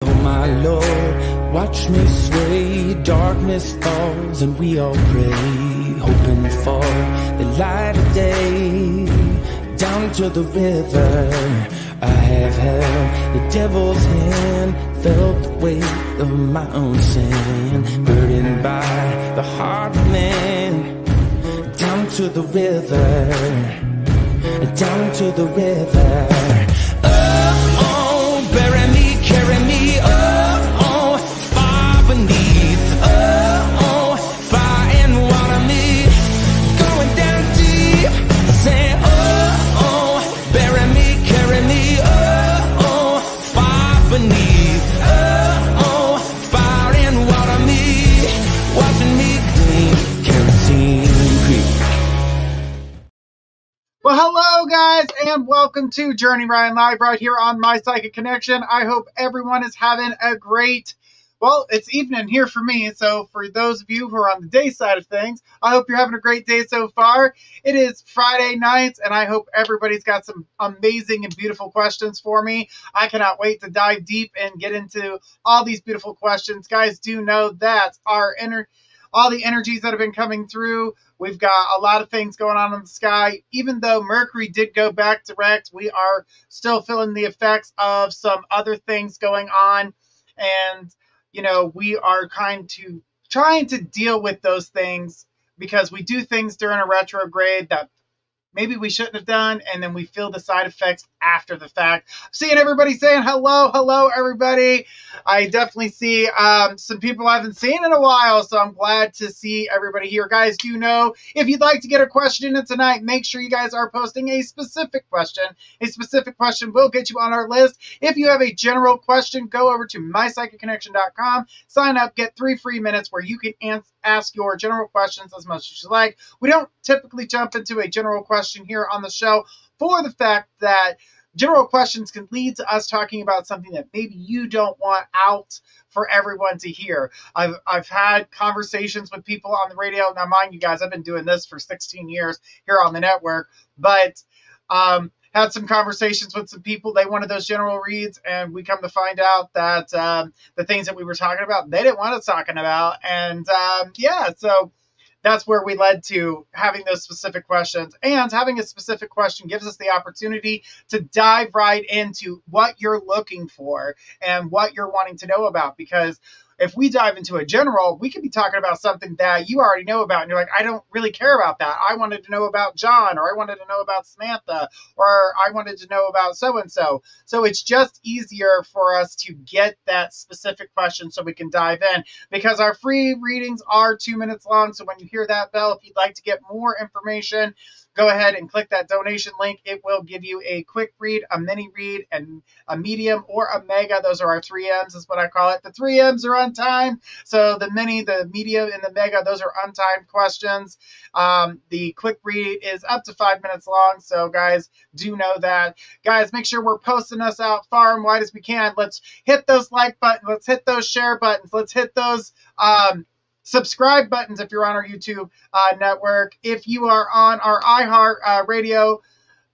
Oh my Lord, watch me sway, darkness falls and we all pray, hoping for the light of day. Down to the river, I have held the devil's hand, felt the weight of my own sin, burdened by the heart of man. Down to the river, down to the river. Oh, bury me, carry me, far beneath, fire and water me, going down deep, say, bury me, carry me, far beneath, fire and water me, watching me clean, kerosene creek. Well, hello, guys, and welcome to Journey Ryan Live right here on My Psychic Connection. I hope everyone is having a great, well, it's evening here for me, so for those of you who are on the day side of things, I hope you're having a great day so far. It is Friday night, and I hope everybody's got some amazing and beautiful questions for me. I cannot wait to dive deep and get into all these beautiful questions. Guys, do know that all the energies that have been coming through, we've got a lot of things going on in the sky. Even though Mercury did go back direct, we are still feeling the effects of some other things going on. And, you know, we are trying to deal with those things because we do things during a retrograde that maybe we shouldn't have done, and then we feel the side effects after the fact. Seeing everybody saying hello, everybody. I definitely see some people I haven't seen in a while, so I'm glad to see everybody here. Guys, do know if you'd like to get a question in tonight, make sure you guys are posting a specific question. A specific question will get you on our list. If you have a general question, go over to mypsychicconnection.com, sign up, get 3 free minutes where you can ask your general questions as much as you like. We don't typically jump into a general question here on the show for the fact that general questions can lead to us talking about something that maybe you don't want out for everyone to hear. I've had conversations with people on the radio. Now, mind you guys, I've been doing this for 16 years here on the network, but had some conversations with some people. They wanted those general reads, and we come to find out that the things that we were talking about, they didn't want us talking about. And so that's where we led to having those specific questions. And having a specific question gives us the opportunity to dive right into what you're looking for and what you're wanting to know about. Because if we dive into a general, we could be talking about something that you already know about, and you're like, I don't really care about that. I wanted to know about John, or I wanted to know about Samantha, or I wanted to know about so-and-so. So it's just easier for us to get that specific question so we can dive in, because our free readings are 2 minutes long. So when you hear that bell, if you'd like to get more information, go ahead and click that donation link. It will give you a quick read, a mini read, and a medium or a mega. Those are our 3 M's is what I call it. The 3 M's are untimed. So the mini, the medium, and the mega, those are untimed questions. The quick read is up to 5 minutes long. So guys, do know that. Guys, make sure we're posting us out far and wide as we can. Let's hit those like buttons. Let's hit those share buttons. Let's hit those subscribe buttons if you're on our YouTube network. If you are on our iHeart radio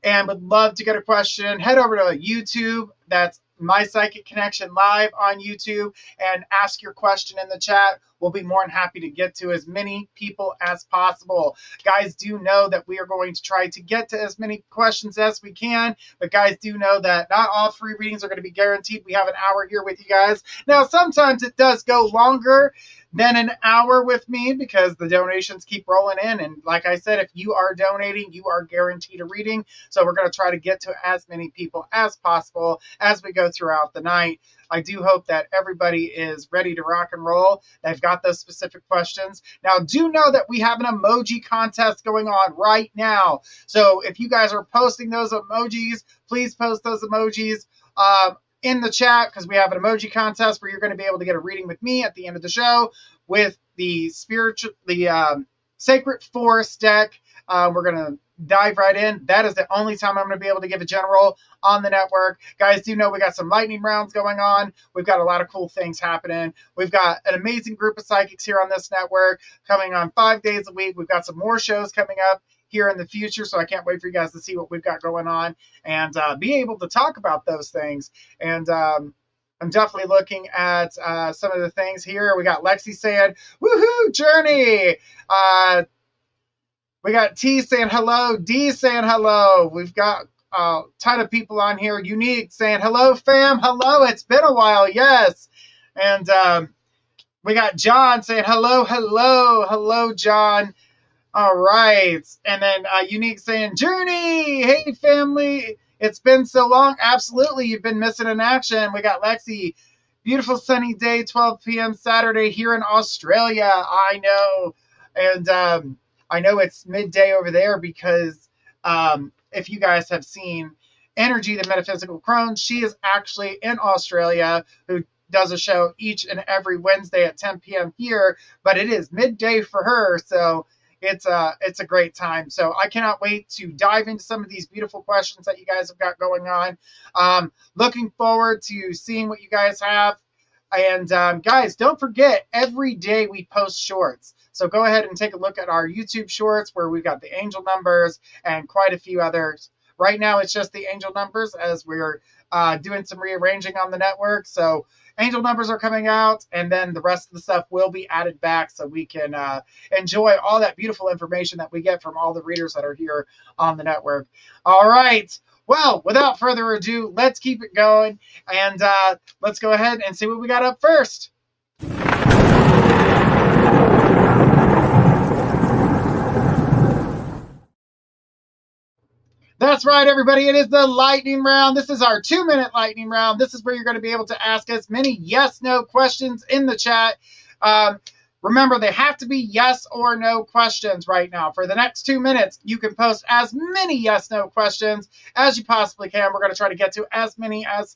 and would love to get a question, head over to YouTube. That's My Psychic Connection Live on YouTube, and ask your question in the chat. We'll be more than happy to get to as many people as possible. Guys, do know that we are going to try to get to as many questions as we can, but guys, do know that not all free readings are going to be guaranteed. We have an hour here with you guys. Now, sometimes it does go longer than an hour with me because the donations keep rolling in. And like I said, if you are donating, you are guaranteed a reading. So we're going to try to get to as many people as possible as we go throughout the night. I do hope that everybody is ready to rock and roll. They've got those specific questions. Now, do know that we have an emoji contest going on right now. So if you guys are posting those emojis, please post those emojis in the chat, because we have an emoji contest where you're going to be able to get a reading with me at the end of the show with the Sacred Forest deck. We're going to dive right in. That is the only time I'm going to be able to give a general on the network. Guys, do know we got some lightning rounds going on. We've got a lot of cool things happening. We've got an amazing group of psychics here on this network coming on 5 days a week. We've got some more shows coming up here in the future, so I can't wait for you guys to see what we've got going on and be able to talk about those things. And I'm definitely looking at some of the things here. We got Lexi saying, woohoo, Journey. We got T saying hello, D saying hello. We've got a ton of people on here. Unique saying hello, fam. Hello, it's been a while, yes. And we got John saying hello, hello, hello, John. All right. And then Unique saying, Journey, hey, family. It's been so long. Absolutely, you've been missing in action. We got Lexi. Beautiful sunny day, 12 p.m. Saturday here in Australia. I know. And I know it's midday over there because if you guys have seen Energy, the Metaphysical Crone, she is actually in Australia, who does a show each and every Wednesday at 10 p.m. here, but it is midday for her, so it's a great time. So I cannot wait to dive into some of these beautiful questions that you guys have got going on. Looking forward to seeing what you guys have. And guys, don't forget, every day we post shorts. So go ahead and take a look at our YouTube shorts where we've got the angel numbers and quite a few others. Right now, it's just the angel numbers as we're doing some rearranging on the network. So angel numbers are coming out, and then the rest of the stuff will be added back so we can enjoy all that beautiful information that we get from all the readers that are here on the network. All right. Well, without further ado, let's keep it going, and let's go ahead and see what we got up first. That's right, everybody. It is the lightning round. This is our 2-minute lightning round. This is where you're going to be able to ask us many yes/no questions in the chat. Remember, they have to be yes or no questions right now. For the next 2 minutes, you can post as many yes/no questions as you possibly can. We're going to try to get to as many as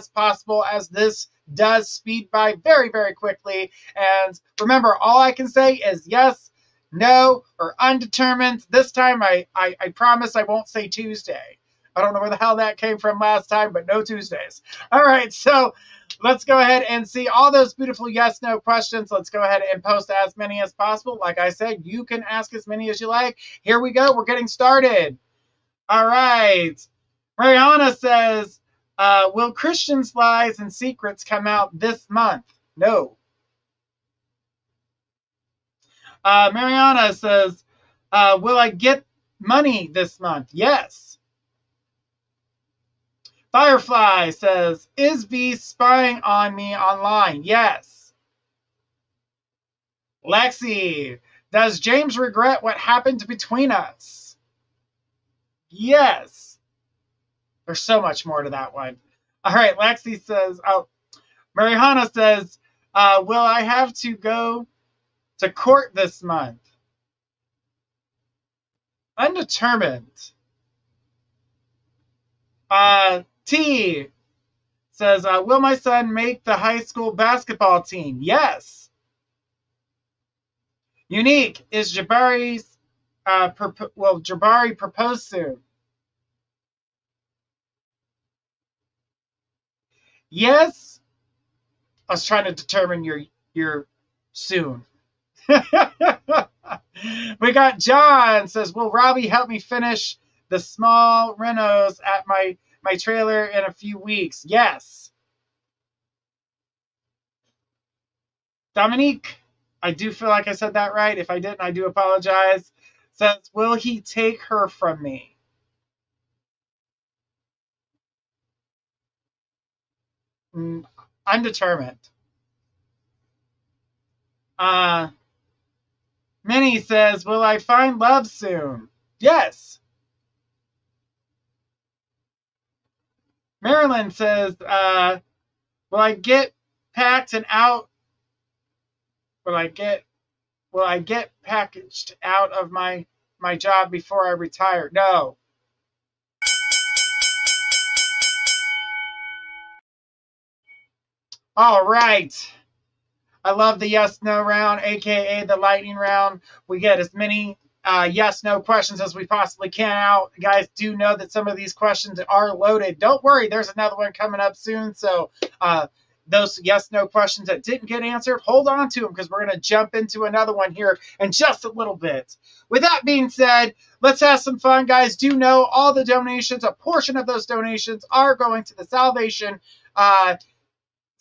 possible, as this does speed by very, very quickly. And remember, all I can say is yes, no, or undetermined. This time, I promise I won't say Tuesday. I don't know where the hell that came from last time, but no Tuesdays. All right, so let's go ahead and see all those beautiful yes/no questions. Let's go ahead and post as many as possible. Like I said, you can ask as many as you like. Here we go. We're getting started. All right. Mariana says, will Christians' Lies and Secrets come out this month? No. Mariana says, will I get money this month? Yes. Firefly says, is V spying on me online? Yes. Lexi, does James regret what happened between us? Yes. There's so much more to that one. All right, Lexi says, Mariana says, will I have to go to court this month? Undetermined. T says, will my son make the high school basketball team? Yes. Unique, is Jabari propose soon? Yes. I was trying to determine your soon. We got John says, will Robbie help me finish the small renos at my trailer in a few weeks? Yes. Dominique, I do feel like I said that right. If I didn't, I do apologize. Says, will he take her from me? Undetermined. Minnie says, will I find love soon? Yes. Marilyn says, will I get packed and out? Will I get packaged out of my job before I retire? No. All right. I love the yes/no round, aka the lightning round. We get as many yes/no questions as we possibly can out. You guys do know that some of these questions are loaded. Don't worry, there's another one coming up soon. So those yes/no questions that didn't get answered, hold on to them because we're going to jump into another one here in just a little bit. With that being said, let's have some fun, guys. Do know all the donations, a portion of those donations are going to the Salvation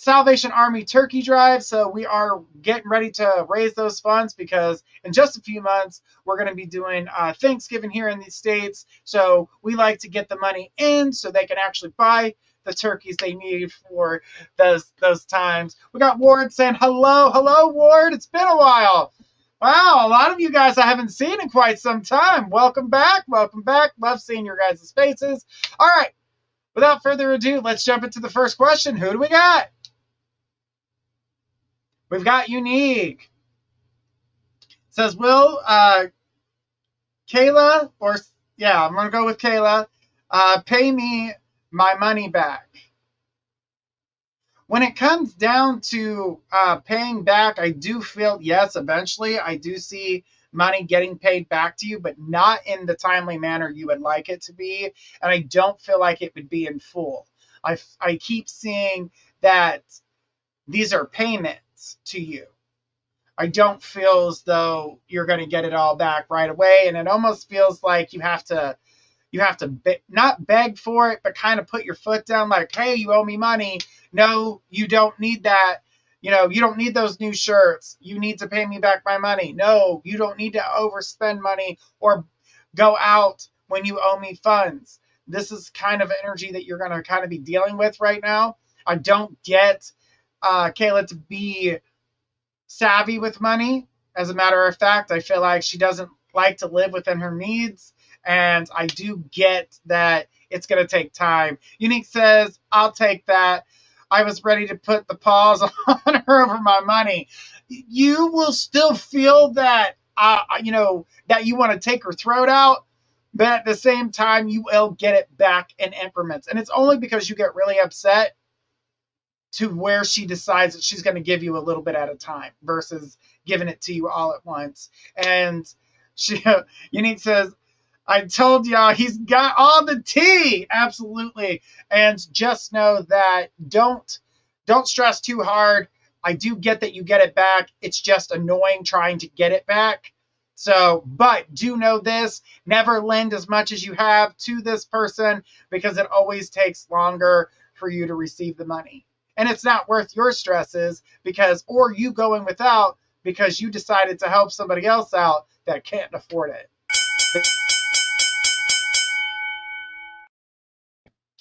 Salvation Army turkey drive. So we are getting ready to raise those funds because in just a few months, we're going to be doing Thanksgiving here in the States. So we like to get the money in so they can actually buy the turkeys they need for those times. We got Ward saying hello. Hello, Ward. It's been a while. Wow, a lot of you guys I haven't seen in quite some time. Welcome back. Welcome back. Love seeing your guys' faces. All right. Without further ado, let's jump into the first question. Who do we got? We've got Unique. It says, will Kayla, I'm going to go with Kayla, pay me my money back? When it comes down to paying back, I do feel, yes, eventually I do see money getting paid back to you, but not in the timely manner you would like it to be. And I don't feel like it would be in full. I keep seeing that these are payments to you. I don't feel as though you're going to get it all back right away. And it almost feels like you have to not beg for it, but kind of put your foot down like, hey, you owe me money. No, you don't need that. You don't need those new shirts. You need to pay me back my money. No, you don't need to overspend money or go out when you owe me funds. This is kind of energy that you're going to kind of be dealing with right now. I don't get Kayla to be savvy with money. As a matter of fact, I feel like she doesn't like to live within her means. And I do get that it's going to take time. Unique says, I'll take that. I was ready to put the pause on her over my money. You will still feel that, that you want to take her throat out, but at the same time, you will get it back in increments. And it's only because you get really upset to where she decides that she's going to give you a little bit at a time versus giving it to you all at once. And Unique says, I told y'all he's got all the tea. Absolutely. And just know that don't stress too hard. I do get that you get it back. It's just annoying trying to get it back. So, but do know this, never lend as much as you have to this person because it always takes longer for you to receive the money. And it's not worth your stresses or you going without because you decided to help somebody else out that can't afford it.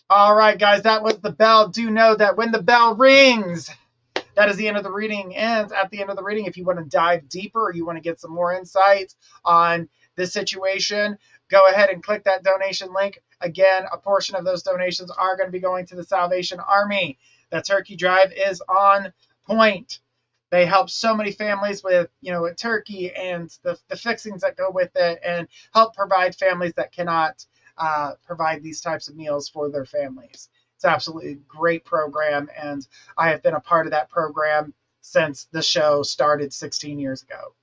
All right, guys, that was the bell. Do know that when the bell rings, that is the end of the reading. And at the end of the reading, if you want to dive deeper or you want to get some more insights on this situation, go ahead and click that donation link. Again, a portion of those donations are going to be going to the Salvation Army. That turkey drive is on point. They help so many families with, a turkey and the fixings that go with it and help provide families that cannot provide these types of meals for their families. It's absolutely a great program, and I have been a part of that program since the show started 16 years ago.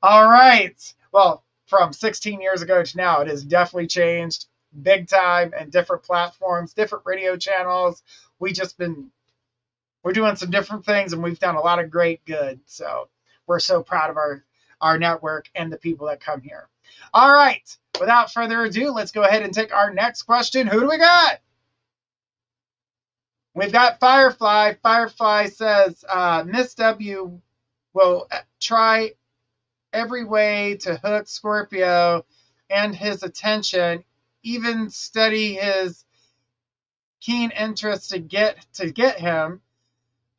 All right. Well, from 16 years ago to now, it has definitely changed big time and different platforms, different radio channels. We're doing some different things, and we've done a lot of great good. So we're so proud of our network and the people that come here. All right. Without further ado, let's go ahead and take our next question. Who do we got? We've got Firefly. Firefly says, Miss W will try every way to hook Scorpio and his attention, even study his keen interest to get him.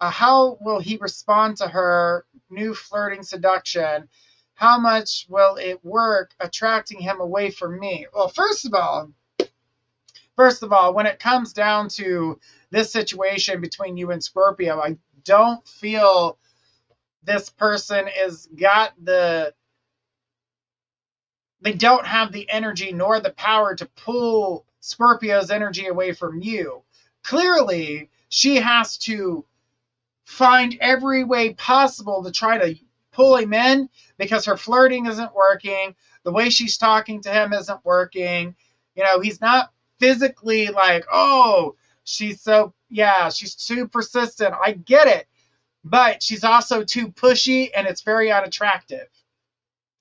How will he respond to her new flirting seduction? How much will it work attracting him away from me? Well, first of all, when it comes down to this situation between you and Scorpio, I don't feel this person they don't have the energy nor the power to pull Scorpio's energy away from you. Clearly, she has to find every way possible to try to pull him in because her flirting isn't working. The way she's talking to him isn't working. He's not physically like, oh, she's too persistent. I get it. But she's also too pushy, and it's very unattractive.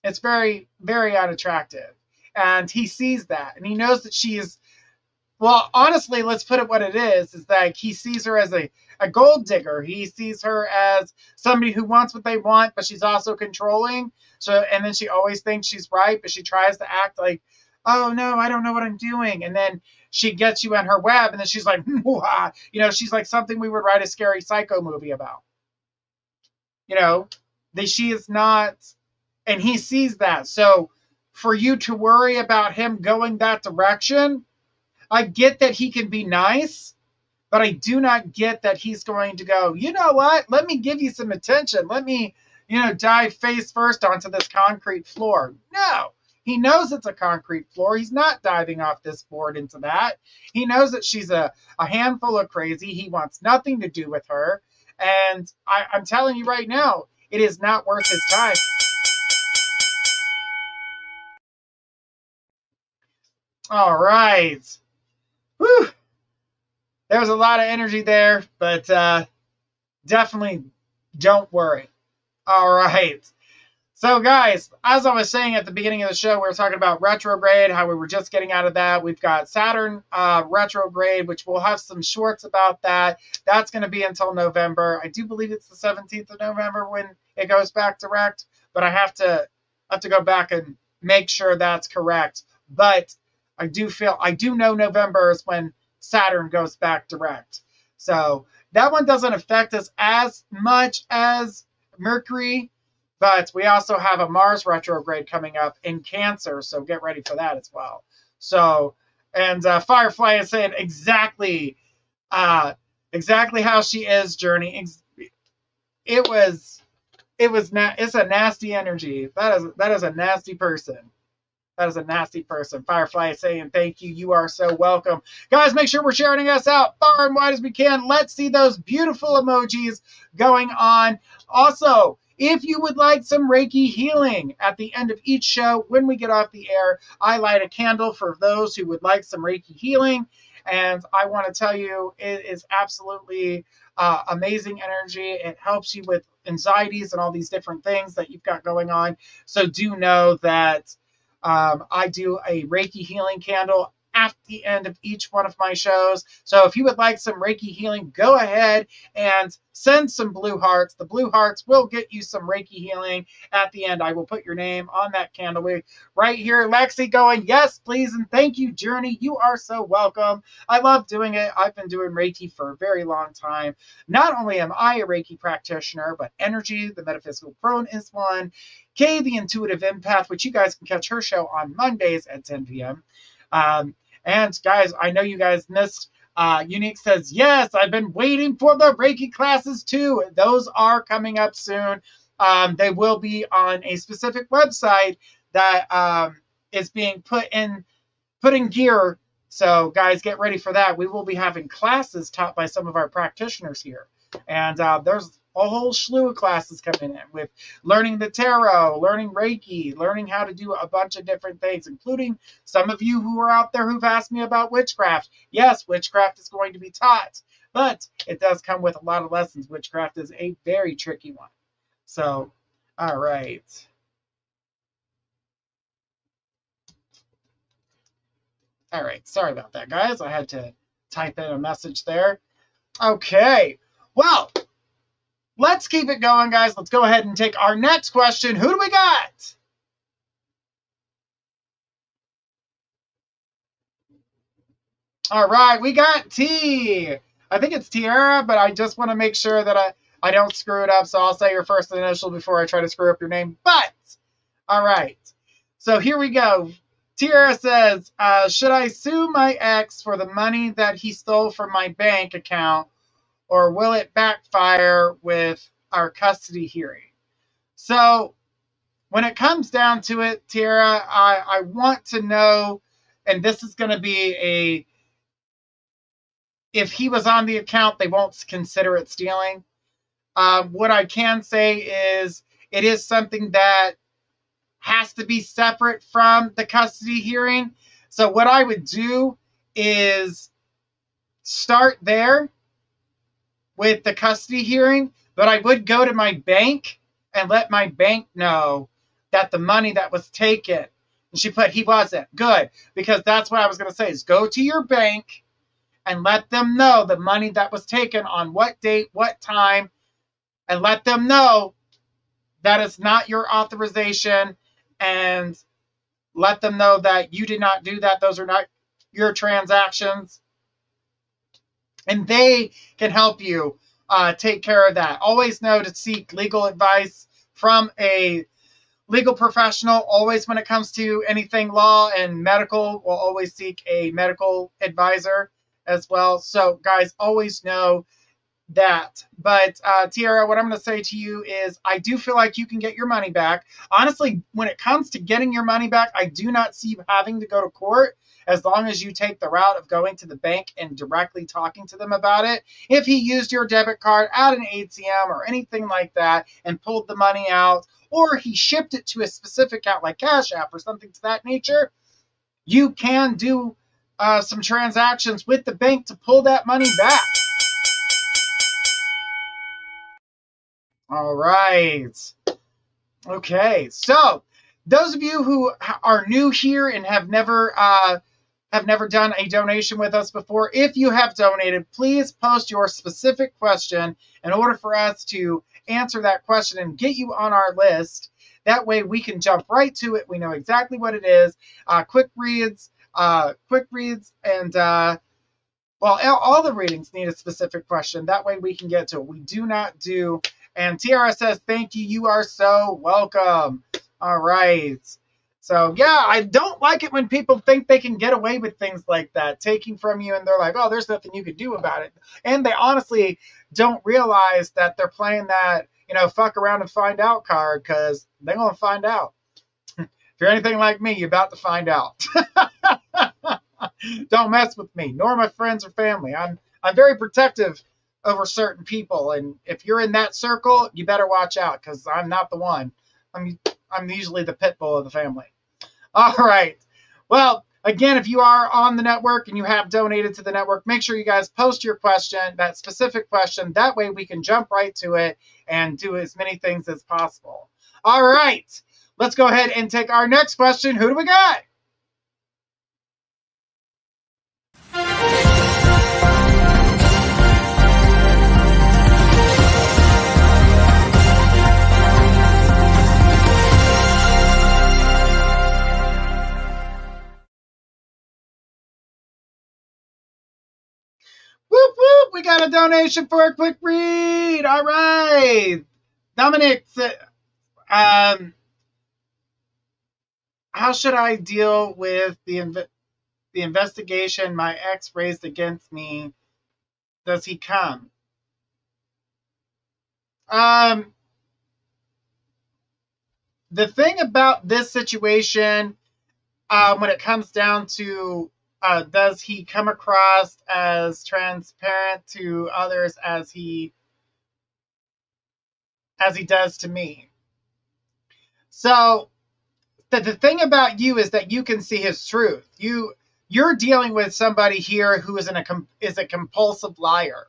It's very, very unattractive. And he sees that, and he knows that she is Well, honestly, let's put it what it is that he sees her as a gold digger. He sees her as somebody who wants what they want, but she's also controlling. So, and then she always thinks she's right, but she tries to act like, oh no, I don't know what I'm doing. And then she gets you in her web, and then she's like, she's like something we would write a scary psycho movie about. That she is not, and he sees that. So for you to worry about him going that direction, I get that he can be nice, but I do not get that he's going to go, you know what? Let me give you some attention. Let me, dive face first onto this concrete floor. No, he knows it's a concrete floor. He's not diving off this board into that. He knows that she's a handful of crazy. He wants nothing to do with her. And I'm telling you right now, it is not worth his time. All right. Whew. There was a lot of energy there, but definitely don't worry. All right. So, guys, as I was saying at the beginning of the show, we were talking about retrograde, how we were just getting out of that. We've got Saturn retrograde, which we'll have some shorts about that. That's going to be until November. I do believe it's the 17th of November when it goes back direct, but I have to go back and make sure that's correct. But I do know November is when Saturn goes back direct. So that one doesn't affect us as much as Mercury, but we also have a Mars retrograde coming up in Cancer, so get ready for that as well. So, and Firefly is saying exactly how she is, Journey. It's a nasty energy. That is a nasty person. That is a nasty person. Firefly is saying thank you. You are so welcome. Guys, make sure we're sharing us out far and wide as we can. Let's see those beautiful emojis going on. Also, if you would like some Reiki healing at the end of each show, when we get off the air, I light a candle for those who would like some Reiki healing. And I want to tell you, it is absolutely amazing energy. It helps you with anxieties and all these different things that you've got going on. So do know that I do a Reiki healing candle at the end of each one of my shows. So if you would like some Reiki healing, go ahead and send some blue hearts. The blue hearts will get you some Reiki healing at the end. I will put your name on that candle right here. Lexi going, yes, please, and thank you, Journey. You are so welcome. I love doing it. I've been doing Reiki for a very long time. Not only am I a Reiki practitioner, but Energy, the metaphysical crone, is one. Kay, the intuitive empath, which you guys can catch her show on Mondays at 10 p.m. And guys, I know you guys missed. Unique says, yes, I've been waiting for the Reiki classes too. Those are coming up soon. They will be on a specific website that is being put in gear. So guys, get ready for that. We will be having classes taught by some of our practitioners here. And there's a whole slew of classes coming in with learning the tarot, learning Reiki, learning how to do a bunch of different things, including some of you who are out there who've asked me about witchcraft. Yes, witchcraft is going to be taught, but it does come with a lot of lessons. Witchcraft is a very tricky one. So, all right. All right, sorry about that, guys. I had to type in a message there. Okay, well, let's keep it going, guys. Let's go ahead and take our next question. Who do we got? All right, we got T. I think it's Tiara, but I just want to make sure that I don't screw it up, so I'll say your first initial before I try to screw up your name. But, all right. So here we go. Tiara says, should I sue my ex for the money that he stole from my bank account, or will it backfire with our custody hearing? So when it comes down to it, Tiara, I want to know, and this is going to be if he was on the account, they won't consider it stealing. What I can say is it is something that has to be separate from the custody hearing. So what I would do is start there with the custody hearing, but I would go to my bank and let my bank know that the money that was taken And she put, he wasn't. Good. Because that's what I was going to say is go to your bank and let them know the money that was taken on what date, what time, and let them know that it's not your authorization, and let them know that you did not do that. Those are not your transactions. And they can help you take care of that. Always know to seek legal advice from a legal professional. Always, when it comes to anything law and medical, we'll always seek a medical advisor as well. So guys, always know that. But Tiara, what I'm going to say to you is I do feel like you can get your money back. Honestly, when it comes to getting your money back, I do not see you having to go to court, as long as you take the route of going to the bank and directly talking to them about it. If he used your debit card at an ATM or anything like that and pulled the money out, or he shipped it to a specific account like Cash App or something to that nature, you can do some transactions with the bank to pull that money back. All right. Okay. So those of you who are new here and have never done a donation with us before, if you have donated, please post your specific question in order for us to answer that question and get you on our list. That way we can jump right to it. We know exactly what it is. Quick reads, and well, all the readings need a specific question. That way we can get to it. We do not do. And Tiara says, thank you. You are so welcome. All right. So, yeah, I don't like it when people think they can get away with things like that, taking from you, and they're like, oh, there's nothing you can do about it. And they honestly don't realize that they're playing that, fuck around and find out card, because they're going to find out. If you're anything like me, you're about to find out. Don't mess with me, nor my friends or family. I'm very protective over certain people, and if you're in that circle, you better watch out, because I'm not the one. I'm usually the pit bull of the family. All right. Well, again, if you are on the network and you have donated to the network, make sure you guys post your question, that specific question. That way we can jump right to it and do as many things as possible. All right. Let's go ahead and take our next question. Who do we got? Whoop, whoop. We got a donation for a quick read. All right. Dominic, how should I deal with the investigation my ex raised against me? Does he come? The thing about this situation, when it comes down to does he come across as transparent to others as he does to me? So the thing about you is that you can see his truth. You're dealing with somebody here who is a compulsive liar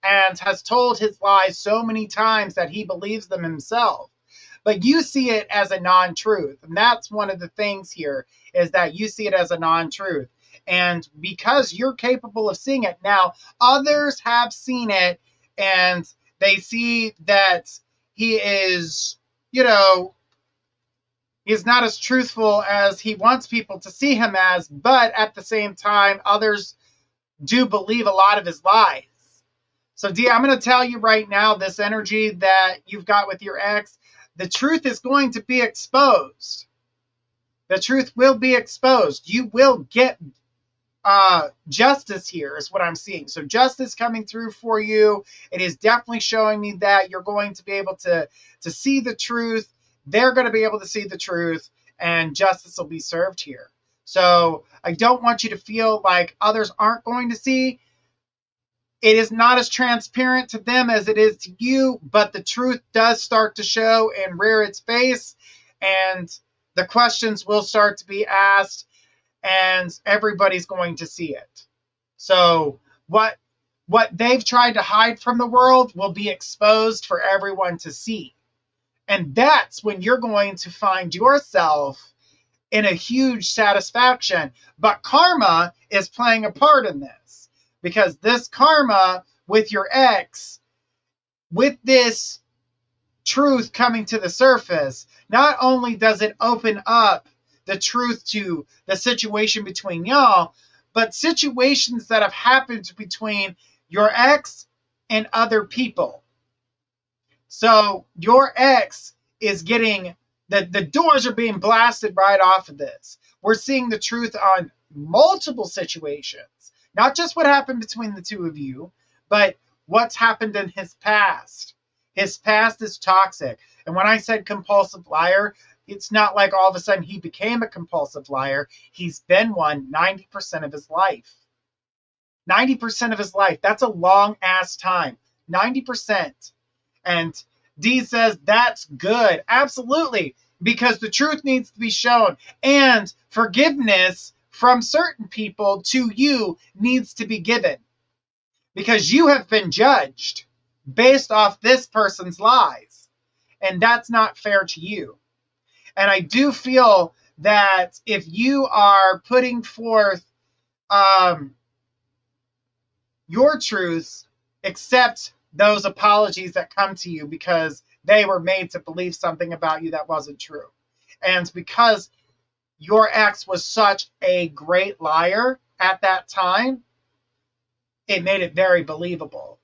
and has told his lies so many times that he believes them himself. But you see it as a non-truth. And that's one of the things here, is that you see it as a non-truth. And because you're capable of seeing it now, others have seen it, and they see that he is, he's not as truthful as he wants people to see him as, but at the same time, others do believe a lot of his lies. So, Dia, I'm going to tell you right now, this energy that you've got with your ex, the truth is going to be exposed. The truth will be exposed. You will get justice here, is what I'm seeing. So justice coming through for you. It is definitely showing me that you're going to be able to see the truth. They're going to be able to see the truth, and justice will be served here. So I don't want you to feel like others aren't going to see. It is not as transparent to them as it is to you, but the truth does start to show and rear its face, and the questions will start to be asked, and everybody's going to see it. So what they've tried to hide from the world will be exposed for everyone to see. And that's when you're going to find yourself in a huge satisfaction. But karma is playing a part in this, because this karma with your ex, with this truth coming to the surface, not only does it open up the truth to the situation between y'all, but situations that have happened between your ex and other people. So your ex is getting, the doors are being blasted right off of this. We're seeing the truth on multiple situations, not just what happened between the two of you, but what's happened in his past. His past is toxic. And when I said compulsive liar, it's not like all of a sudden he became a compulsive liar. He's been one 90% of his life. 90% of his life. That's a long ass time. 90%. And D says, that's good. Absolutely. Because the truth needs to be shown. And forgiveness from certain people to you needs to be given. Because you have been judged based off this person's lies. And that's not fair to you. And I do feel that if you are putting forth your truths, accept those apologies that come to you, because they were made to believe something about you that wasn't true. And because your ex was such a great liar at that time, it made it very believable.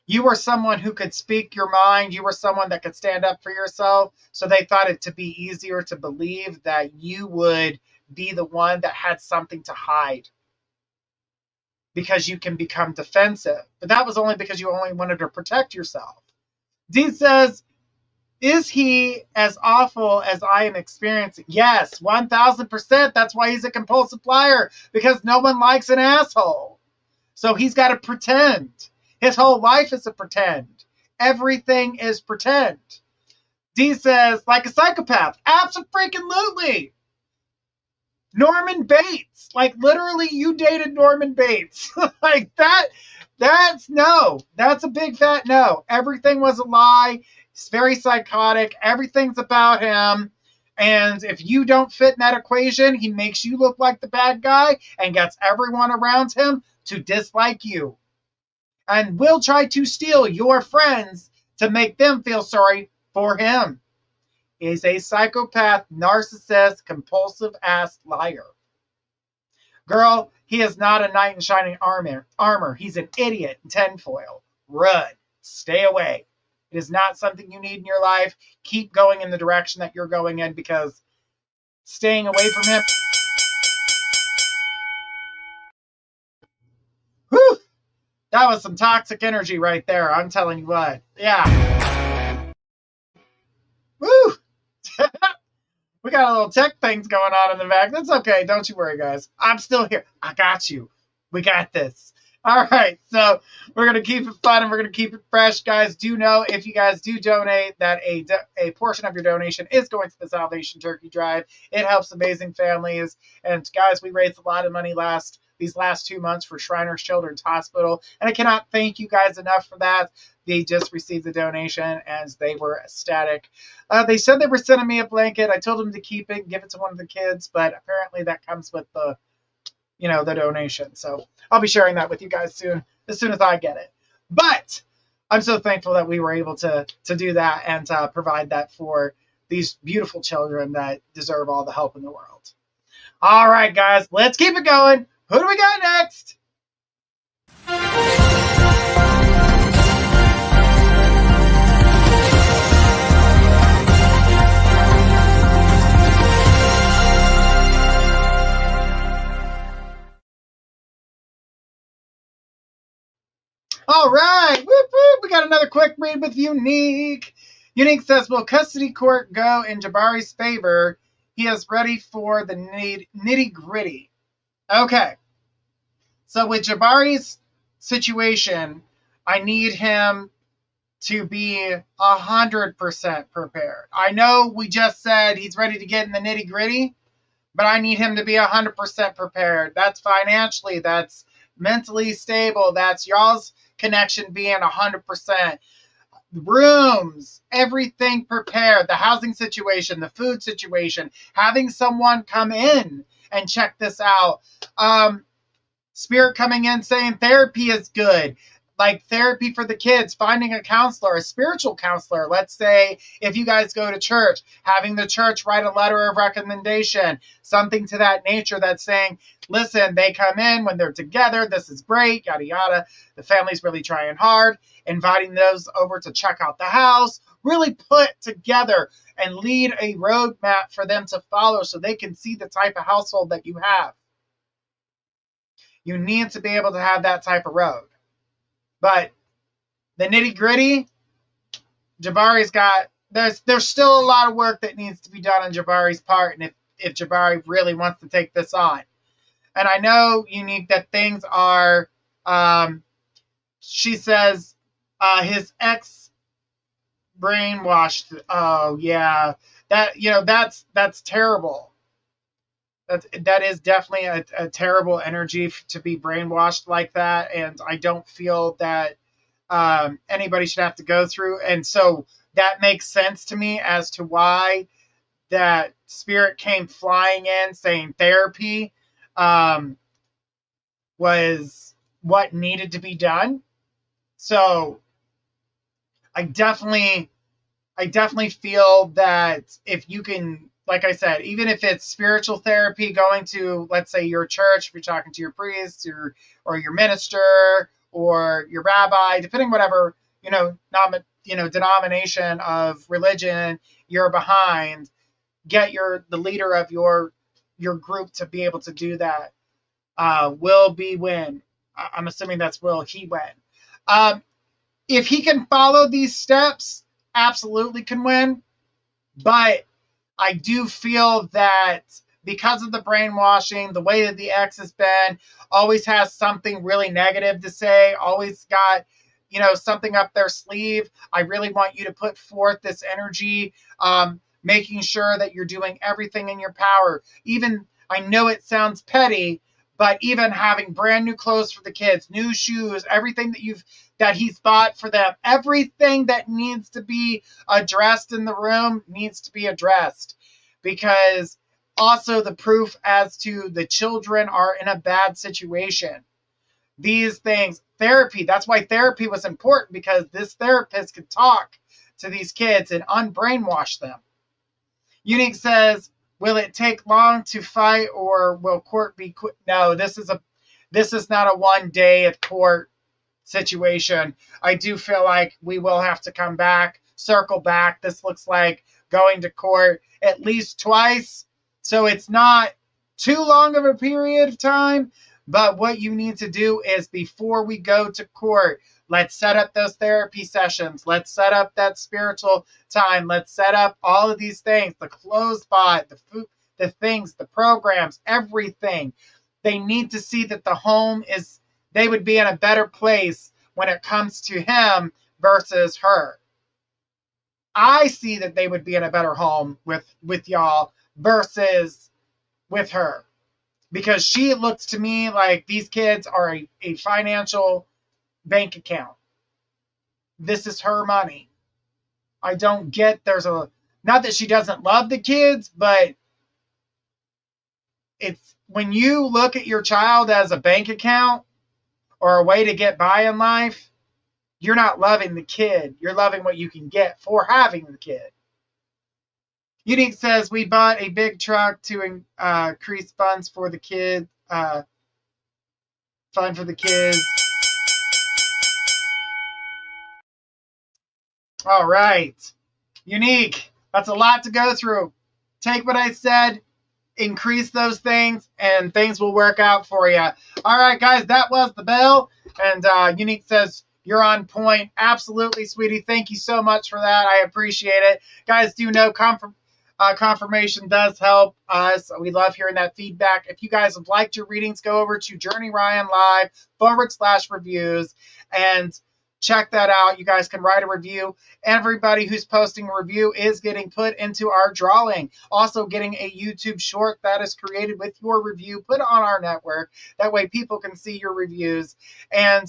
You were someone who could speak your mind. You were someone that could stand up for yourself. So they thought it to be easier to believe that you would be the one that had something to hide, because you can become defensive. But that was only because you only wanted to protect yourself. D says, is he as awful as I am experiencing? Yes, 1000%. That's why he's a compulsive liar, because no one likes an asshole. So he's got to pretend. His whole life is a pretend. Everything is pretend. D says, like a psychopath. Absolutely. Norman Bates. Like, literally, you dated Norman Bates. Like, that's no. That's a big fat no. Everything was a lie. He's very psychotic. Everything's about him. And if you don't fit in that equation, he makes you look like the bad guy and gets everyone around him to dislike you. And will try to steal your friends to make them feel sorry for him. He's a psychopath, narcissist, compulsive ass liar. Girl, he is not a knight in shining armor. He's an idiot in tinfoil. Run. Stay away. It is not something you need in your life. Keep going in the direction that you're going in, because staying away from him. Whew! That was some toxic energy right there. I'm telling you what. Yeah. Woo! We got a little tech things going on in the back. That's okay. Don't you worry, guys. I'm still here. I got you. We got this. All right. So we're going to keep it fun and we're going to keep it fresh. Guys, do know if you guys do donate that a portion of your donation is going to the Salvation Turkey Drive. It helps amazing families. And guys, we raised a lot of money these last 2 months for Shriners Children's Hospital. And I cannot thank you guys enough for that. They just received the donation and they were ecstatic. They said they were sending me a blanket. I told them to keep it and give it to one of the kids, but apparently that comes with the donation. So I'll be sharing that with you guys soon as I get it. But I'm so thankful that we were able to do that and provide that for these beautiful children that deserve all the help in the world. All right, guys, let's keep it going. Who do we got next? All right. Whoop, whoop. We got another quick read with Unique. Unique says, will custody court go in Jabari's favor? He is ready for the nitty gritty. Okay. So with Jabari's situation, I need him to be 100% prepared. I know we just said he's ready to get in the nitty gritty, but I need him to be 100% prepared. That's financially, that's mentally stable, that's y'all's connection being 100%. rooms, everything prepared, the housing situation, the food situation, having someone come in and check this out. Spirit coming in saying therapy is good, like therapy for the kids, finding a counselor, a spiritual counselor. Let's say if you guys go to church, having the church write a letter of recommendation, something to that nature that's saying, listen, they come in when they're together, this is great, yada yada, the family's really trying hard, inviting those over to check out the house, really put together and lead a roadmap for them to follow so they can see the type of household that you have. You need to be able to have that type of road. But the nitty gritty, Jabari's got, there's still a lot of work that needs to be done on Jabari's part, and if Jabari really wants to take this on. And I know, Unique, that things are, she says, his ex brainwashed. Oh yeah, that's terrible. That is definitely a terrible energy to be brainwashed like that, and I don't feel that anybody should have to go through. And so that makes sense to me as to why that spirit came flying in saying therapy was what needed to be done. So I definitely feel that if you can, like I said, even if it's spiritual therapy, going to, let's say, your church, if you're talking to your priest or your minister or your rabbi, depending whatever, denomination of religion you're behind, get the leader of your group to be able to do that. Will be win. I'm assuming that's will he win. If he can follow these steps, absolutely can win. But I do feel that because of the brainwashing, the way that the ex has been, always has something really negative to say, always got, something up their sleeve. I really want you to put forth this energy, making sure that you're doing everything in your power. Even, I know it sounds petty, but even having brand new clothes for the kids, new shoes, everything that he's bought for them, everything that needs to be addressed in the room needs to be addressed. Because also the proof as to the children are in a bad situation. These things, therapy, that's why therapy was important, because this therapist could talk to these kids and unbrainwash them. Unique says, will it take long to fight, or will court be quick? No, this is not a one day at court situation. I do feel like we will have to come back, circle back. This looks like going to court at least twice. So it's not too long of a period of time. But what you need to do is, before we go to court, let's set up those therapy sessions. Let's set up that spiritual time. Let's set up all of these things, the clothes bought, the food, the things, the programs, everything. They need to see that the home is, they would be in a better place when it comes to him versus her. I see that they would be in a better home with y'all versus with her. Because she looks to me like these kids are a financial bank account. This is her money. I don't get, not that she doesn't love the kids, but it's when you look at your child as a bank account or a way to get by in life, you're not loving the kid. You're loving what you can get for having the kid. Unique says, we bought a big truck to increase funds for the kids. Fun for the kids. All right. Unique. That's a lot to go through. Take what I said, increase those things, and things will work out for you. All right, guys, that was the bell. And Unique says, you're on point. Absolutely, sweetie. Thank you so much for that. I appreciate it. Guys, do know confirmation does help us. We love hearing that feedback. If you guys have liked your readings, go over to Journey Ryan Live /reviews and check that out. You guys can write a review. Everybody who's posting a review is getting put into our drawing. Also getting a YouTube short that is created with your review put on our network. That way people can see your reviews. And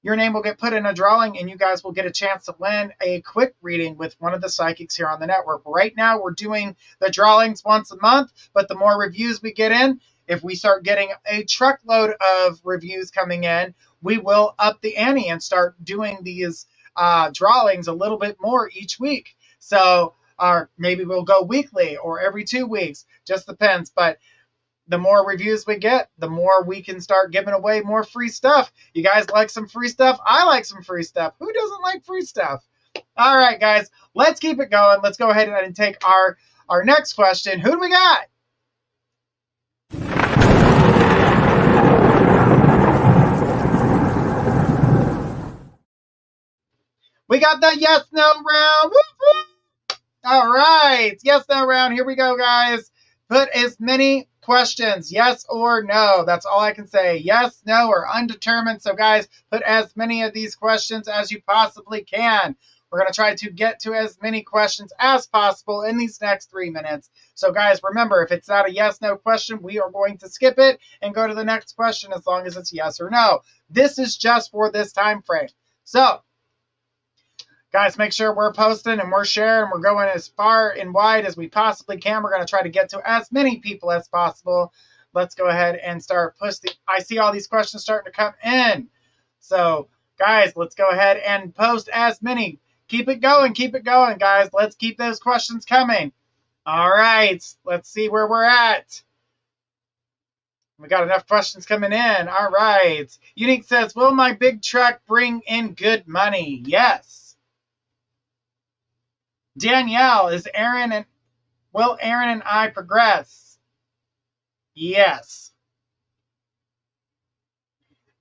your name will get put in a drawing and you guys will get a chance to win a quick reading with one of the psychics here on the network. Right now, we're doing the drawings once a month, but the more reviews we get in, if we start getting a truckload of reviews coming in, we will up the ante and start doing these drawings a little bit more each week. So, or maybe we'll go weekly or every 2 weeks, just depends. But the more reviews we get, the more we can start giving away more free stuff. You guys like some free stuff? I like some free stuff. Who doesn't like free stuff? All right, guys, let's keep it going. Let's go ahead and take our next question. Who do we got? We got the yes, no round. Woo-hoo! All right, yes, no round. Here we go, guys. Put as many questions, yes or no. That's all I can say. Yes, no, or undetermined. So, guys, put as many of these questions as you possibly can. We're going to try to get to as many questions as possible in these next 3 minutes. So, guys, remember, if it's not a yes, no question, we are going to skip it and go to the next question as long as it's yes or no. This is just for this time frame. So, guys, make sure we're posting and we're sharing. We're going as far and wide as we possibly can. We're going to try to get to as many people as possible. Let's go ahead and start posting. I see all these questions starting to come in. So, guys, let's go ahead and post as many. Keep it going, guys. Let's keep those questions coming. All right, let's see where we're at. We got enough questions coming in. All right. Unique says, will my big truck bring in good money? Yes. Danielle, will Aaron and I progress? Yes.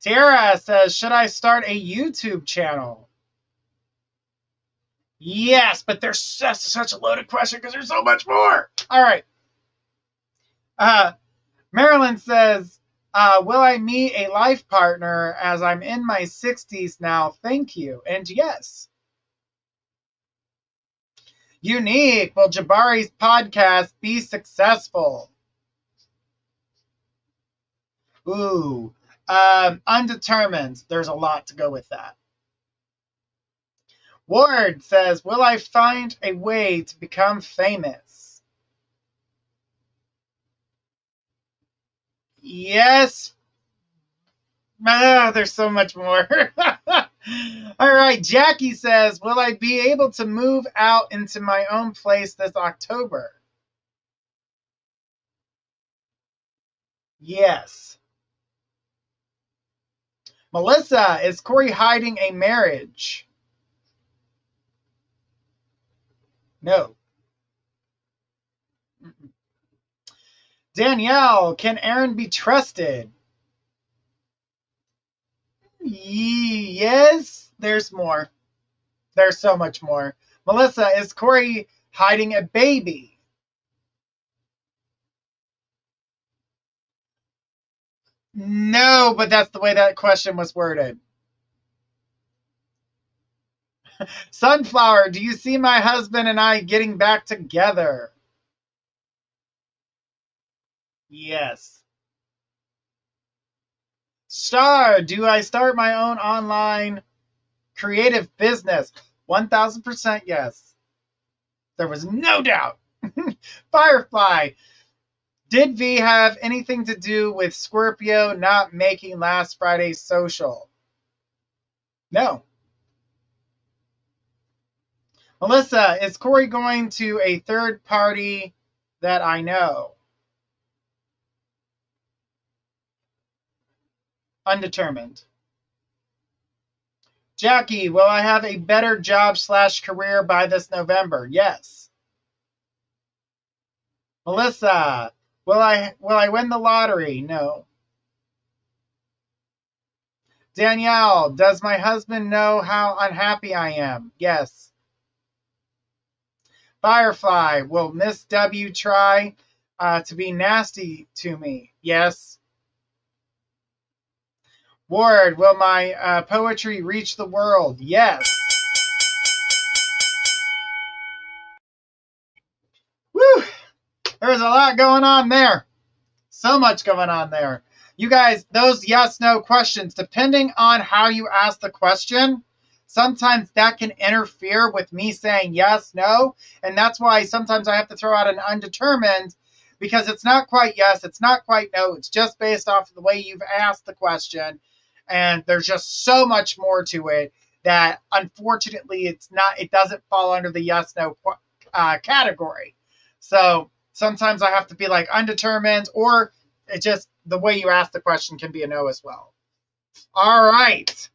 Tara says, should I start a YouTube channel? Yes, but there's such a loaded question because there's so much more. All right. Marilyn says, will I meet a life partner as I'm in my 60s now? Thank you. And yes. Unique, will Jabari's podcast be successful? Ooh, undetermined. There's a lot to go with that. Ward says, will I find a way to become famous? Yes. There's so much more. All right, Jackie says, will I be able to move out into my own place this October? Yes. Melissa, is Corey hiding a marriage? No. Danielle, can Aaron be trusted? Yes, there's more. There's so much more. Melissa, is Corey hiding a baby? No, but that's the way that question was worded. Sunflower, do you see my husband and I getting back together? Yes. Star, do I start my own online creative business? 1000% yes. There was no doubt. Firefly, did V have anything to do with Scorpio not making last Friday's social? No. Melissa, is Corey going to a third party that I know? Undetermined. Jackie, will I have a better job/career by this November? Yes. Melissa, will I win the lottery? No. Danielle, does my husband know how unhappy I am? Yes. Firefly, will Miss W try to be nasty to me? Yes. Ward, will my poetry reach the world? Yes. Woo! There's a lot going on there. So much going on there. You guys, those yes, no questions, depending on how you ask the question, sometimes that can interfere with me saying yes, no. And that's why sometimes I have to throw out an undetermined, because it's not quite yes, it's not quite no. It's just based off of the way you've asked the question. And there's just so much more to it that unfortunately it doesn't fall under the yes, no category. So sometimes I have to be like undetermined, or it just the way you ask the question can be a no as well. All right.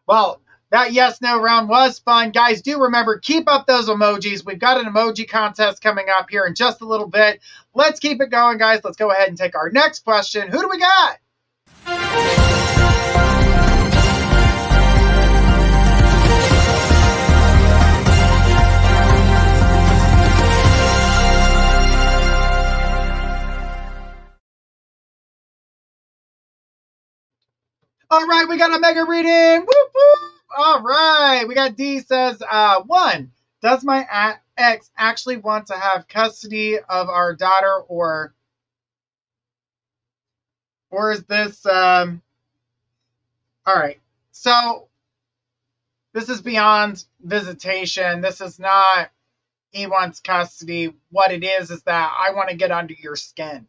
Well, that yes no round was fun. Guys, do remember, keep up those emojis. We've got an emoji contest coming up here in just a little bit. Let's keep it going, guys. Let's go ahead and take our next question. Who do we got? All right, we got a mega reading. Whoop, whoop. All right, we got D says, 1, does my ex actually want to have custody of our daughter, or is this, all right, so this is beyond visitation. This is not he wants custody. What it is that I want to get under your skin.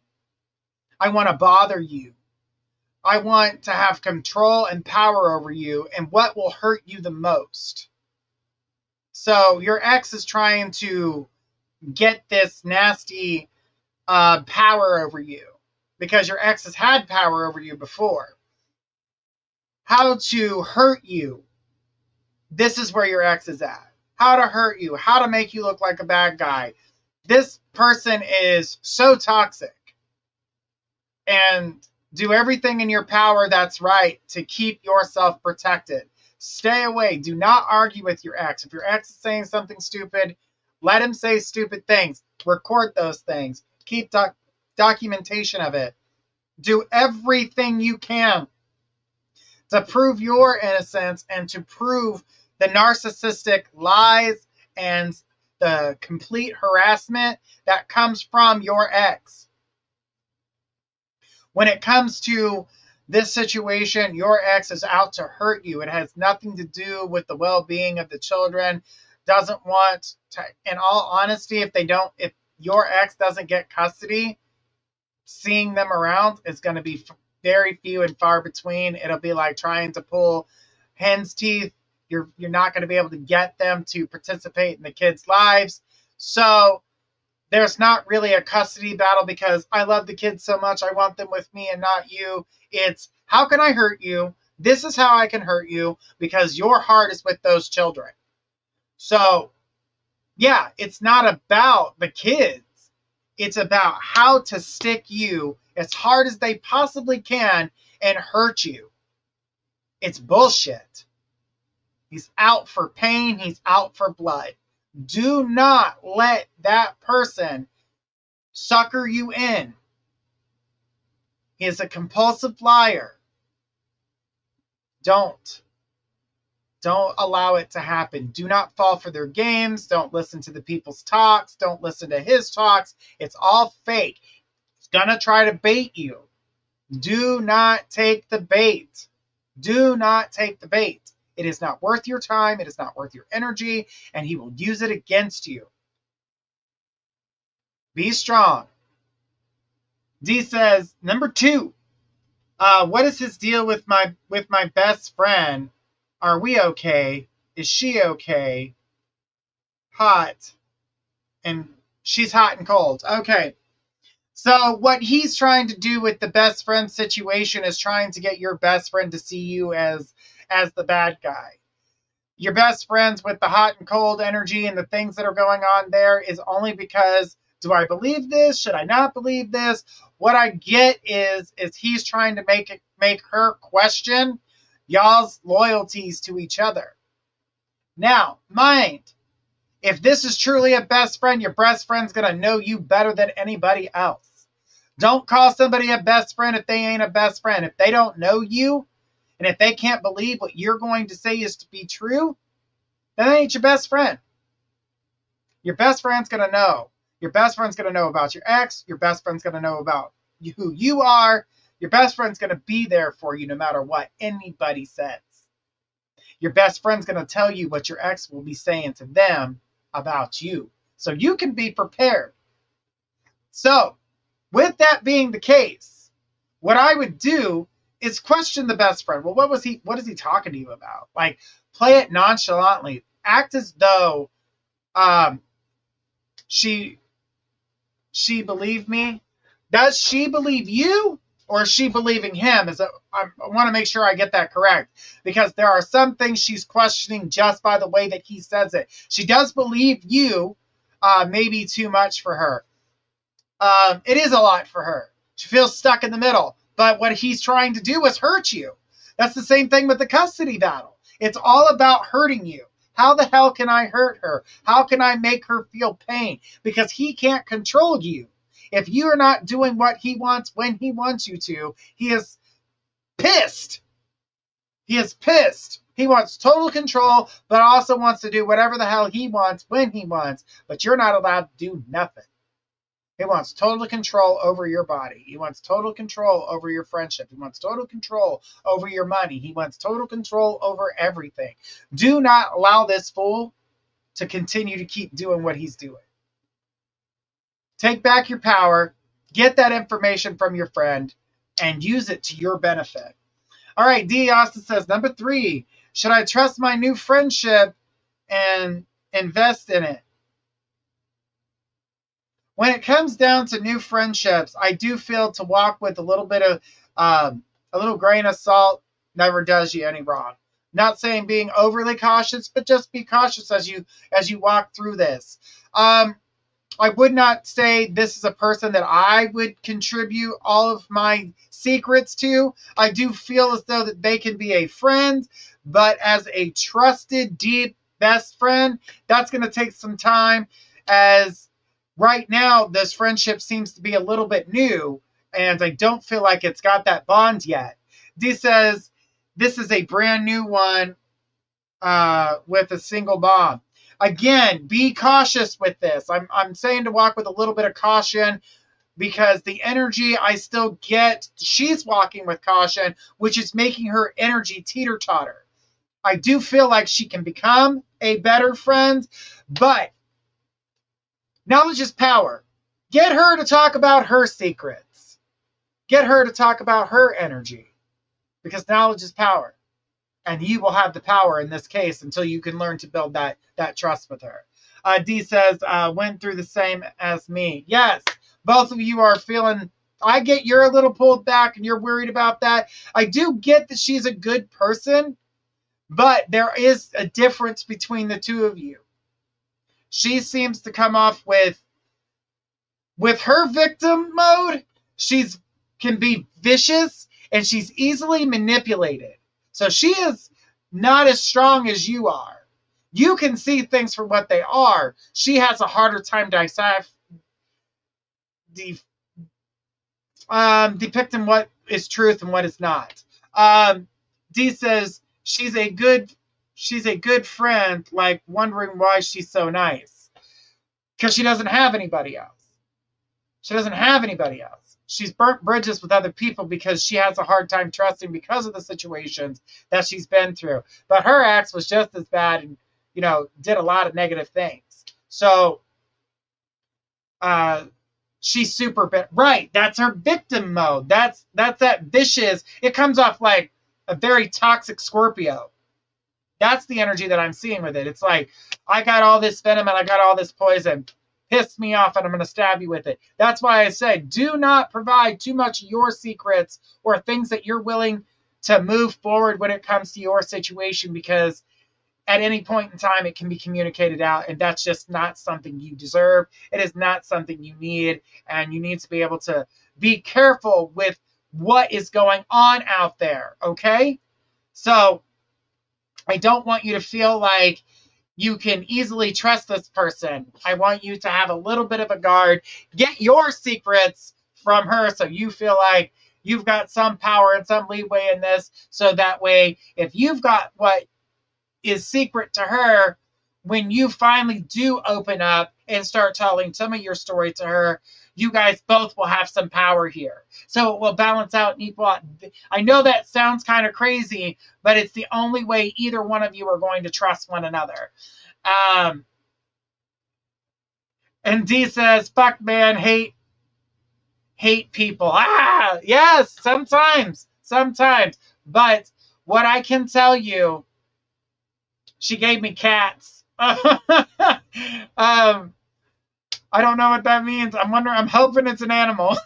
I want to bother you. I want to have control and power over you and what will hurt you the most. So your ex is trying to get this nasty power over you because your ex has had power over you before. How to hurt you. This is where your ex is at. How to hurt you. How to make you look like a bad guy. This person is so toxic. And do everything in your power that's right to keep yourself protected. Stay away. Do not argue with your ex. If your ex is saying something stupid, let him say stupid things. Record those things. Keep documentation of it. Do everything you can to prove your innocence and to prove the narcissistic lies and the complete harassment that comes from your ex. When it comes to this situation, your ex is out to hurt you. It has nothing to do with the well-being of the children. Doesn't want to, in all honesty, if your ex doesn't get custody, seeing them around is going to be very few and far between. It'll be like trying to pull hen's teeth. You're not going to be able to get them to participate in the kids' lives. So there's not really a custody battle because I love the kids so much. I want them with me and not you. It's how can I hurt you? This is how I can hurt you because your heart is with those children. So, yeah, it's not about the kids. It's about how to stick you as hard as they possibly can and hurt you. It's bullshit. He's out for pain. He's out for blood. Do not let that person sucker you in. He is a compulsive liar. Don't allow it to happen. Do not fall for their games. Don't listen to the people's talks. Don't listen to his talks. It's all fake. He's gonna try to bait you. Do not take the bait. Do not take the bait. It is not worth your time. It is not worth your energy, and he will use it against you. Be strong. D says, number 2, what is his deal with my best friend? Are we okay? Is she okay? Hot. And she's hot and cold. Okay. So what he's trying to do with the best friend situation is trying to get your best friend to see you as the bad guy. Your best friends with the hot and cold energy and the things that are going on there is only because, do I believe this? Should I not believe this? What I get is he's trying to make her question y'all's loyalties to each other. Now, mind, if this is truly a best friend, your best friend's going to know you better than anybody else. Don't call somebody a best friend if they ain't a best friend. If they don't know you, and if they can't believe what you're going to say is to be true, then they ain't your best friend. Your best friend's going to know. Your best friend's going to know about your ex. Your best friend's going to know about who you are. Your best friend's going to be there for you no matter what anybody says. Your best friend's going to tell you what your ex will be saying to them about you. So you can be prepared. So, with that being the case, what I would do is question the best friend. Well, what is he talking to you about? Like, play it nonchalantly. Act as though she believed me. Does she believe you, or is she believing him? I want to make sure I get that correct, because there are some things she's questioning just by the way that he says it. She does believe you, maybe too much for her. It is a lot for her. She feels stuck in the middle. But what he's trying to do is hurt you. That's the same thing with the custody battle. It's all about hurting you. How the hell can I hurt her? How can I make her feel pain? Because he can't control you. If you are not doing what he wants when he wants you to, he is pissed. He is pissed. He wants total control, but also wants to do whatever the hell he wants when he wants. But you're not allowed to do nothing. He wants total control over your body. He wants total control over your friendship. He wants total control over your money. He wants total control over everything. Do not allow this fool to continue to keep doing what he's doing. Take back your power, get that information from your friend, and use it to your benefit. All right, D. Austin says, number 3, should I trust my new friendship and invest in it? When it comes down to new friendships, I do feel to walk with a little bit of a little grain of salt never does you any wrong. Not saying being overly cautious, but just be cautious as you walk through this. I would not say this is a person that I would contribute all of my secrets to. I do feel as though that they can be a friend, but as a trusted, deep, best friend, that's going to take some time, as right now, this friendship seems to be a little bit new, and I don't feel like it's got that bond yet. D says, this is a brand new one with a single bond. Again, be cautious with this. I'm saying to walk with a little bit of caution, because the energy I still get, she's walking with caution, which is making her energy teeter-totter. I do feel like she can become a better friend, but knowledge is power. Get her to talk about her secrets. Get her to talk about her energy, because knowledge is power. And you will have the power in this case until you can learn to build that trust with her. D says, went through the same as me. Yes, both of you are feeling, I get you're a little pulled back and you're worried about that. I do get that she's a good person, but there is a difference between the two of you. She seems to come off with her victim mode. She's can be vicious and she's easily manipulated. So she is not as strong as you are. You can see things for what they are. She has a harder time depicting what is truth and what is not. D says she's a good friend, like wondering why she's so nice. Because she doesn't have anybody else. She doesn't have anybody else. She's burnt bridges with other people because she has a hard time trusting because of the situations that she's been through. But her ex was just as bad and, did a lot of negative things. So, she's super bit right. That's her victim mode. That's that vicious. It comes off like a very toxic Scorpio. That's the energy that I'm seeing with it. It's like, I got all this venom and I got all this poison. Pissed me off and I'm going to stab you with it. That's why I say, do not provide too much of your secrets or things that you're willing to move forward when it comes to your situation, because at any point in time it can be communicated out, and that's just not something you deserve. It is not something you need, and you need to be able to be careful with what is going on out there, okay? So I don't want you to feel like you can easily trust this person. I want you to have a little bit of a guard. Get your secrets from her so you feel like you've got some power and some leeway in this, so that way if you've got what is secret to her, when you finally do open up and start telling some of your story to her, you guys both will have some power here. So it will balance out and equal out. I know that sounds kind of crazy, but it's the only way either one of you are going to trust one another. And D says, fuck man, hate people. Yes, sometimes. But what I can tell you, she gave me cats. I don't know what that means. I'm hoping it's an animal.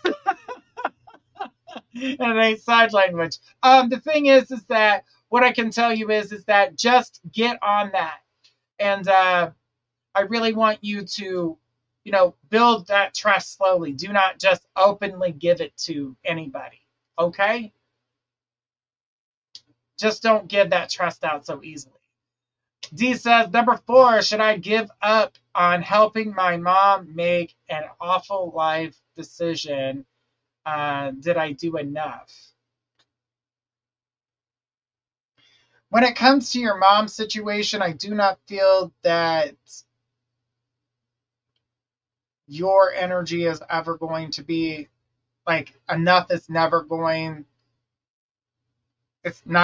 And it ain't side language. The thing is that what I can tell you is that just get on that. And I really want you to, build that trust slowly. Do not just openly give it to anybody. Okay? Just don't give that trust out so easily. D says, number 4, should I give up on helping my mom make an awful life decision? Did I do enough? When it comes to your mom's situation, I do not feel that your energy is ever going to be like enough. It's not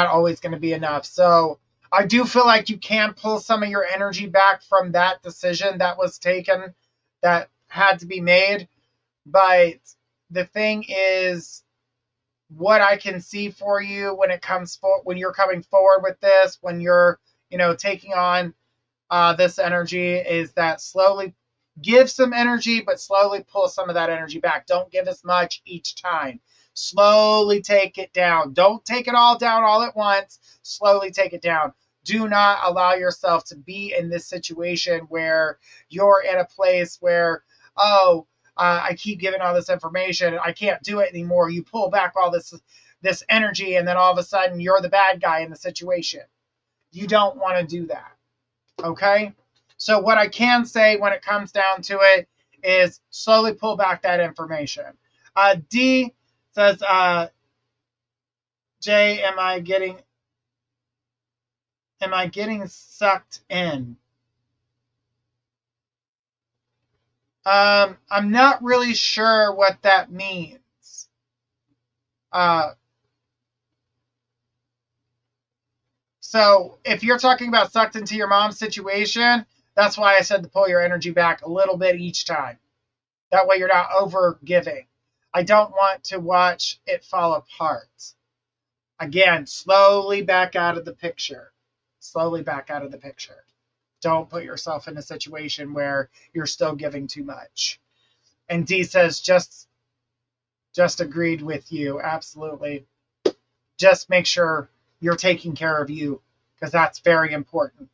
always going to be enough. So I do feel like you can pull some of your energy back from that decision that was taken, that had to be made. But the thing is, what I can see for you when you're coming forward with this, when you're, taking on this energy, is that slowly give some energy, but slowly pull some of that energy back. Don't give as much each time. Slowly take it down. Don't take it all down all at once. Slowly take it down. Do not allow yourself to be in this situation where you're in a place where, I keep giving all this information. I can't do it anymore. You pull back all this energy, and then all of a sudden you're the bad guy in the situation. You don't want to do that. Okay? So what I can say when it comes down to it is slowly pull back that information. D says, Jay, am I getting sucked in? I'm not really sure what that means. So if you're talking about sucked into your mom's situation, that's why I said to pull your energy back a little bit each time. That way you're not over giving. I don't want to watch it fall apart. Again, slowly back out of the picture. Slowly back out of the picture. Don't put yourself in a situation where you're still giving too much. And D says, just agreed with you. Absolutely. Just make sure you're taking care of you, because that's very important.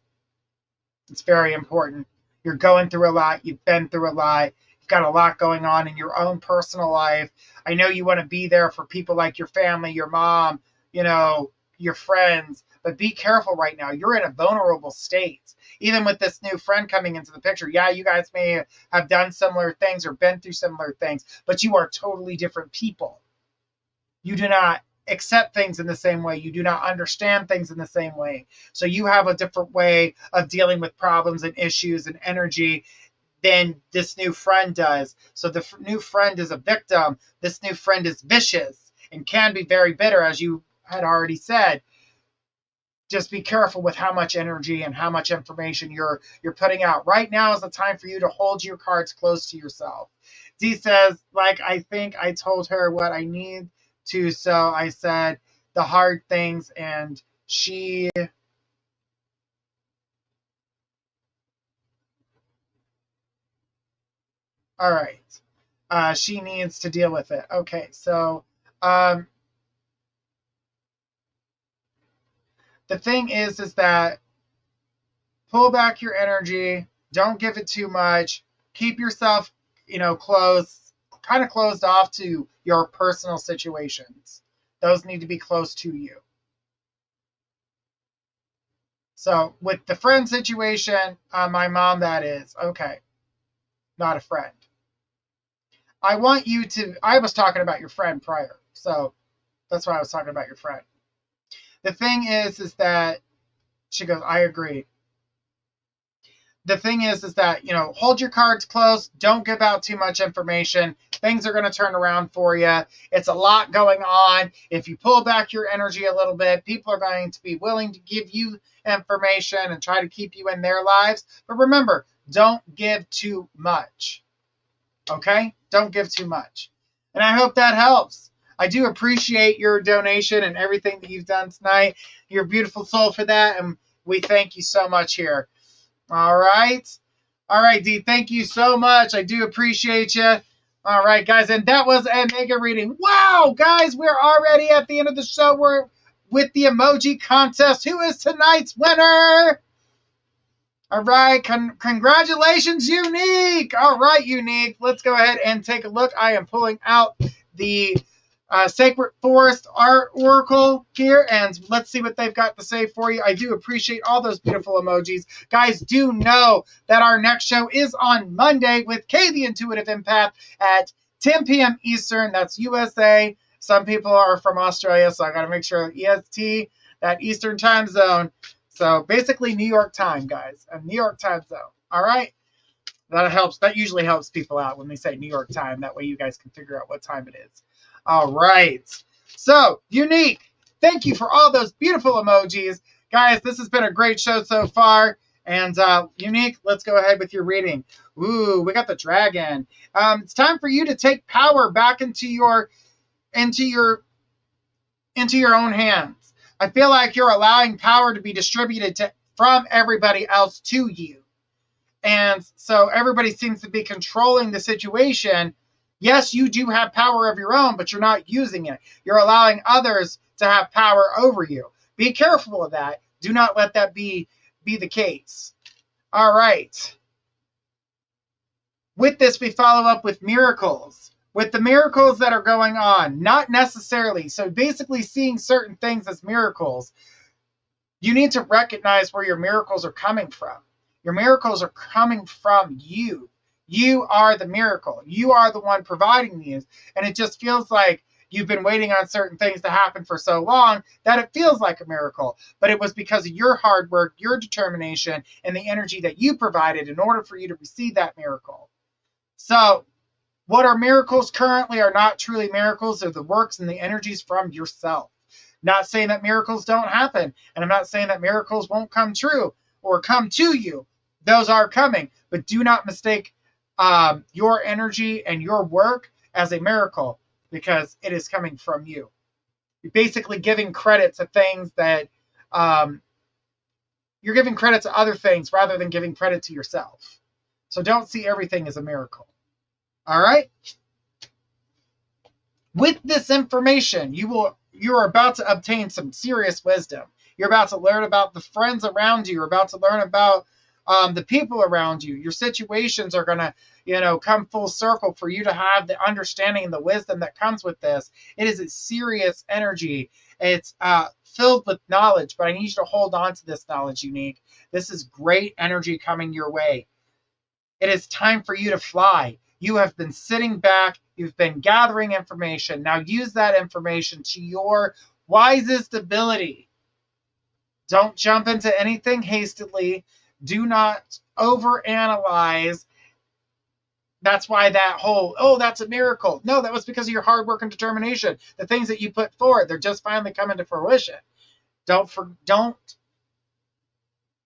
It's very important. You're going through a lot. You've been through a lot. You've got a lot going on in your own personal life. I know you want to be there for people like your family, your mom, your friends, but be careful right now. You're in a vulnerable state. Even with this new friend coming into the picture, yeah, you guys may have done similar things or been through similar things, but you are totally different people. You do not accept things in the same way. You do not understand things in the same way. So you have a different way of dealing with problems and issues and energy than this new friend does. So the new friend is a victim. This new friend is vicious and can be very bitter, as you had already said. Just be careful with how much energy and how much information you're putting out. Right now is the time for you to hold your cards close to yourself. D says, I think I told her what I need to, so I said the hard things, and she all right. She needs to deal with it. Okay, so the thing is that pull back your energy. Don't give it too much. Keep yourself, kind of closed off to your personal situations. Those need to be close to you. So with the friend situation, my mom, that is, okay, not a friend. I was talking about your friend prior, so that's why I was talking about your friend. The thing is that she goes, I agree. the thing is that, hold your cards close. Don't give out too much information. Things are going to turn around for you. It's a lot going on. If you pull back your energy a little bit, people are going to be willing to give you information and try to keep you in their lives. But remember, don't give too much. Okay? Don't give too much. And I hope that helps. I do appreciate your donation and everything that you've done tonight. You're a beautiful soul for that, and we thank you so much here. All right. All right, Dee, thank you so much. I do appreciate you. All right, guys, and that was a mega reading. Wow, guys, we're already at the end of the show. We're with the emoji contest. Who is tonight's winner? All right, congratulations, Unique. All right, Unique, let's go ahead and take a look. I am pulling out the Sacred Forest Art Oracle here, and let's see what they've got to say for you. I do appreciate all those beautiful emojis. Guys, do know that our next show is on Monday with Kay the Intuitive Empath at 10 p.m. Eastern. That's USA. Some people are from Australia, so I got to make sure EST, that Eastern time zone. So basically New York time, guys, a New York time zone. All right. That helps. That usually helps people out when they say New York time. That way you guys can figure out what time it is. All right. So, Unique, thank you for all those beautiful emojis. Guys, this has been a great show so far. And Unique, let's go ahead with your reading. Ooh, we got the dragon. It's time for you to take power back into your own hands. I feel like you're allowing power to be distributed from everybody else to you. And so everybody seems to be controlling the situation. Yes, you do have power of your own, but you're not using it. You're allowing others to have power over you. Be careful of that. Do not let that be the case. All right. With this, we follow up with miracles. With the miracles that are going on, not necessarily. So basically seeing certain things as miracles, you need to recognize where your miracles are coming from. Your miracles are coming from you. You are the miracle. You are the one providing these. And it just feels like you've been waiting on certain things to happen for so long that it feels like a miracle. But it was because of your hard work, your determination, and the energy that you provided in order for you to receive that miracle. So what are miracles currently are not truly miracles. They're the works and the energies from yourself. Not saying that miracles don't happen. And I'm not saying that miracles won't come true or come to you. Those are coming. But do not mistake your energy and your work as a miracle, because it is coming from you. You're basically giving credit to things that you're giving credit to other things rather than giving credit to yourself. So don't see everything as a miracle. All right? With this information, you're about to obtain some serious wisdom. You're about to learn about the friends around you. You're about to learn about the people around you. Your situations are going to, come full circle for you to have the understanding and the wisdom that comes with this. It is a serious energy. It's filled with knowledge, but I need you to hold on to this knowledge, Unique. This is great energy coming your way. It is time for you to fly. You have been sitting back. You've been gathering information. Now use that information to your wisest ability. Don't jump into anything hastily. Do not overanalyze. That's why that whole, that's a miracle. No, that was because of your hard work and determination. The things that you put forward, they're just finally coming to fruition. Don't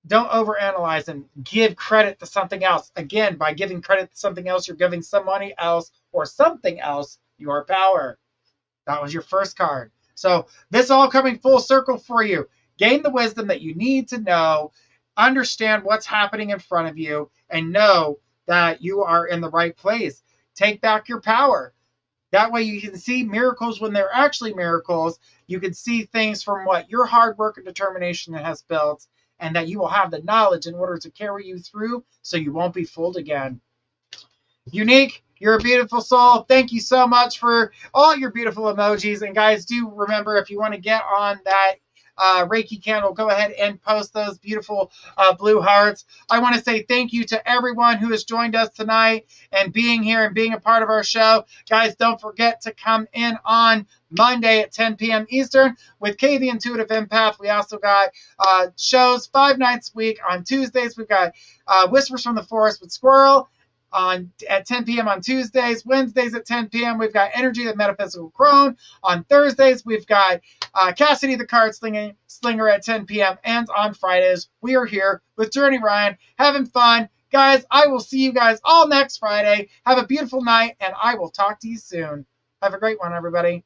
overanalyze and give credit to something else. Again, by giving credit to something else, you're giving somebody else or something else your power. That was your first card. So this all coming full circle for you. Gain the wisdom that you need to know. Understand what's happening in front of you and know that you are in the right place. Take back your power. That way you can see miracles when they're actually miracles. You can see things from what your hard work and determination has built, and that you will have the knowledge in order to carry you through so you won't be fooled again. Unique, you're a beautiful soul. Thank you so much for all your beautiful emojis. And guys, do remember, if you want to get on that Reiki candle, go ahead and post those beautiful blue hearts. I want to say thank you to everyone who has joined us tonight and being here and being a part of our show. Guys, don't forget to come in on Monday at 10 p.m. Eastern with Kay the Intuitive Empath. We also got shows 5 nights a week. On Tuesdays, we've got Whispers from the Forest with Squirrel at 10 p.m. on Tuesdays. Wednesdays at 10 p.m. we've got Energy the Metaphysical Crone. On Thursdays, we've got Cassidy the Card Slinger at 10 p.m. And on Fridays, we are here with Journey Ryan having fun. Guys, I will see you guys all next Friday. Have a beautiful night, and I will talk to you soon. Have a great one, everybody.